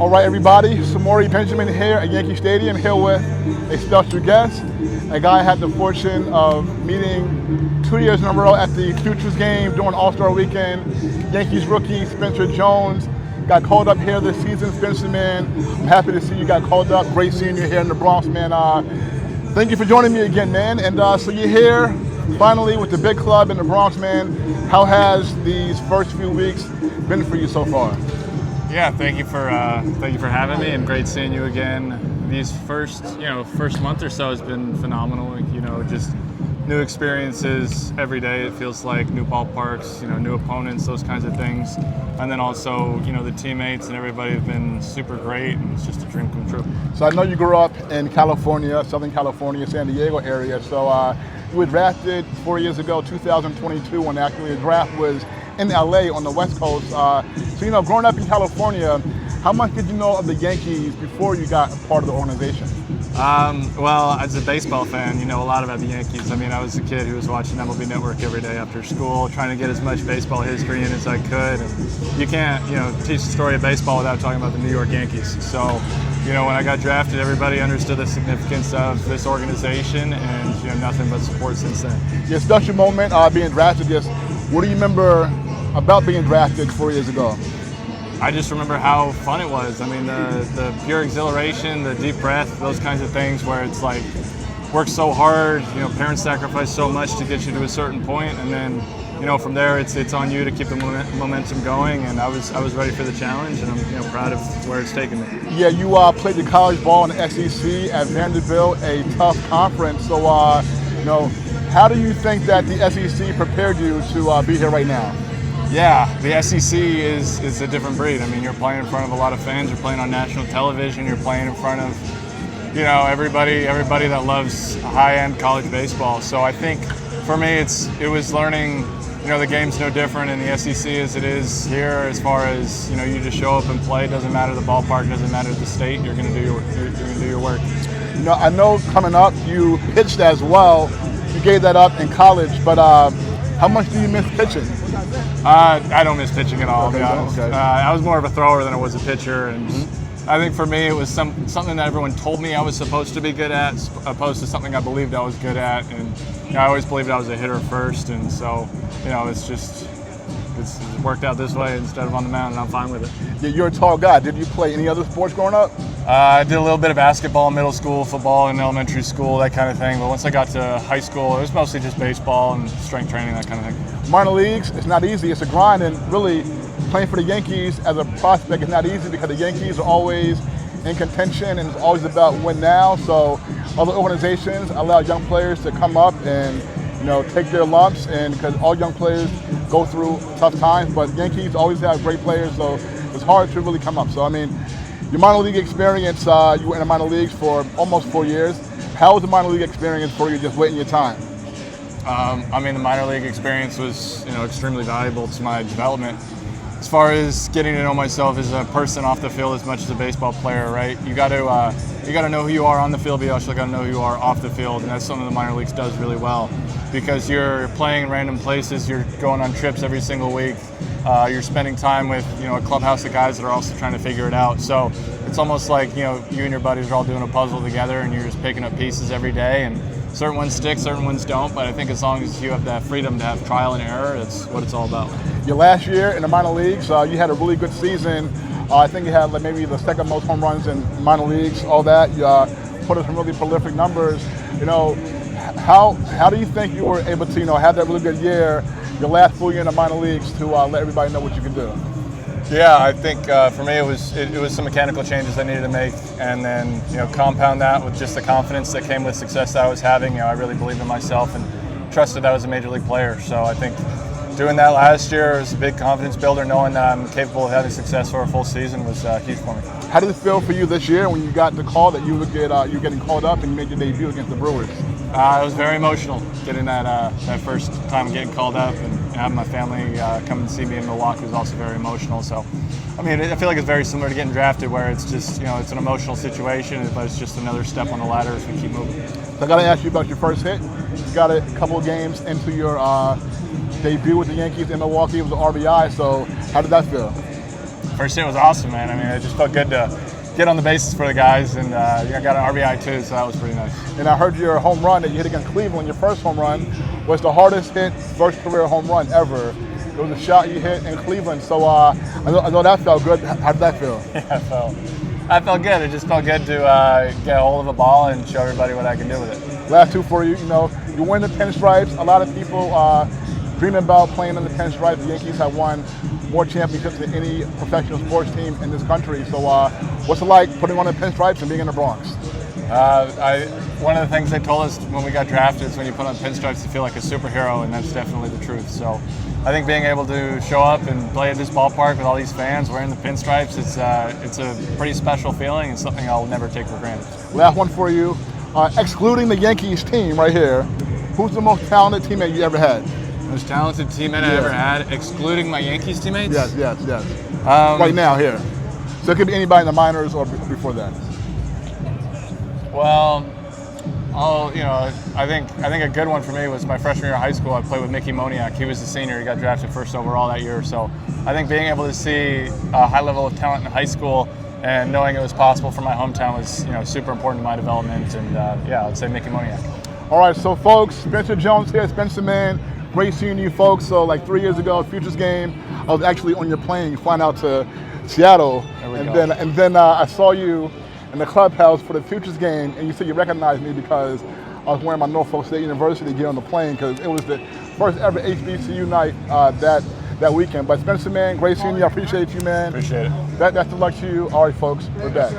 All right, everybody, Samori Benjamin here at Yankee Stadium, here with a special guest, a guy I had the fortune of meeting 2 years in a row at the Futures game during All-Star Weekend. Yankees rookie Spencer Jones got called up here this season. Spencer, man, I'm happy to see you got called up. Great seeing you here in the Bronx, man. Thank you for joining me again, man. And so you're here finally with the big club in the Bronx, man. How has these first few weeks been for you so far? Yeah, thank you for having me, and great seeing you again. These first month or so has been phenomenal. Just new experiences every day. It feels like new ballparks, new opponents, those kinds of things. And then also, the teammates and everybody have been super great, and it's just a dream come true. So I know you grew up in California, Southern California, San Diego area. So you were drafted 4 years ago, 2022, when actually the draft was in LA on the West Coast. So growing up in California, how much did you know of the Yankees before you got a part of the organization? Well, as a baseball fan, you know a lot about the Yankees. I mean, I was a kid who was watching MLB Network every day after school, trying to get as much baseball history in as I could. And you can't, teach the story of baseball without talking about the New York Yankees. So, when I got drafted, everybody understood the significance of this organization, and nothing but support since then. Your special moment being drafted, what do you remember about being drafted 4 years ago? I just remember how fun it was. I mean, the pure exhilaration, the deep breath, those kinds of things where it's like, work so hard, parents sacrifice so much to get you to a certain point, and then, from there it's on you to keep the momentum going, and I was ready for the challenge, and I'm proud of where it's taken me. Yeah, you played the college ball in the SEC at Vanderbilt, a tough conference. So, how do you think that the SEC prepared you to be here right now? Yeah, the SEC is a different breed. I mean, you're playing in front of a lot of fans. You're playing on national television. You're playing in front of, everybody that loves high-end college baseball. So I think for me, it was learning. The game's no different in the SEC as it is here. As far as you just show up and play. It doesn't matter the ballpark. Doesn't matter the state. You're going to do your work. I know coming up, you pitched as well. You gave that up in college, but how much do you miss pitching? I don't miss pitching at all, to be honest. Okay. I was more of a thrower than I was a pitcher, and I think for me it was something that everyone told me I was supposed to be good at, opposed to something I believed I was good at, and I always believed I was a hitter first, and so it's worked out this way instead of on the mound, and I'm fine with it. Yeah, you're a tall guy. Did you play any other sports growing up? I did a little bit of basketball in middle school, football in elementary school, that kind of thing. But once I got to high school, it was mostly just baseball and strength training, that kind of thing. Minor leagues, it's not easy. It's a grind, and really playing for the Yankees as a prospect is not easy because the Yankees are always in contention, and it's always about win now. So other organizations allow young players to come up and take their lumps, and because all young players go through tough times, but Yankees always have great players, so it's hard to really come up. So I mean, your minor league experience, you were in the minor leagues for almost 4 years. How was the minor league experience for you, just waiting your time? The minor league experience was extremely valuable to my development. As far as getting to know myself as a person off the field as much as a baseball player, right? You got to know who you are on the field, but you also got to know who you are off the field, and that's something the minor leagues does really well, because you're playing in random places, you're going on trips every single week, you're spending time with a clubhouse of guys that are also trying to figure it out. So it's almost like you and your buddies are all doing a puzzle together, and you're just picking up pieces every day, and certain ones stick, certain ones don't, but I think as long as you have that freedom to have trial and error, that's what it's all about. Your last year in the minor leagues, you had a really good season. I think you had maybe the second most home runs in minor leagues, all that. You put up some really prolific numbers. How do you think you were able to have that really good year, your last full year in the minor leagues, to let everybody know what you can do? Yeah, I think for me it was some mechanical changes I needed to make, and then compound that with just the confidence that came with success that I was having. I really believed in myself and trusted that I was a major league player. So I think doing that last year was a big confidence builder. Knowing that I'm capable of having success for a full season was huge for me. How did it feel for you this year when you got the call that you were getting called up and you made your debut against the Brewers? It was very emotional getting that first time getting called up, and having my family come and see me in Milwaukee was also very emotional. So, I mean, I feel like it's very similar to getting drafted, where it's just it's an emotional situation, but it's just another step on the ladder as we keep moving. So I got to ask you about your first hit. You got a couple of games into your debut with the Yankees in Milwaukee. It was an RBI. So how did that feel? First hit was awesome, man. I mean, it just felt good to get on the bases for the guys, and I got an RBI too, so that was pretty nice. And I heard your home run that you hit against Cleveland, your first home run, was the hardest hit first career home run ever. It was a shot you hit in Cleveland, so I know that felt good. How did that feel? Yeah, I felt good. It just felt good to get a hold of a ball and show everybody what I can do with it. Last two for you. You win the pinstripes. A lot of people dream about playing in the pinstripes. The Yankees have won more championships than any professional sports team in this country. So what's it like putting on the pinstripes and being in the Bronx? One of the things they told us when we got drafted is when you put on pinstripes you feel like a superhero, and that's definitely the truth. So I think being able to show up and play at this ballpark with all these fans wearing the pinstripes, it's a pretty special feeling and something I'll never take for granted. Last one for you. Excluding the Yankees team right here, who's the most talented teammate you ever had? Most talented teammate I ever had, excluding my Yankees teammates? Yes. Right now, here. So it could be anybody in the minors or before that. Well, I think a good one for me was my freshman year of high school. I played with Mickey Moniak. He was the senior. He got drafted first overall that year. So I think being able to see a high level of talent in high school and knowing it was possible for my hometown was super important to my development. And I'd say Mickey Moniak. All right, so folks, Spencer Jones here, Spencer Man. Great seeing you folks. So like 3 years ago, Futures game, I was actually on your plane flying out to Seattle, and then I saw you in the clubhouse for the Futures game, and you said you recognized me because I was wearing my Norfolk State University gear on the plane because it was the first ever HBCU night that weekend. But Spencer, man, great seeing you. I appreciate you, man. Appreciate it. That's the luck to you. All right, folks, we're back.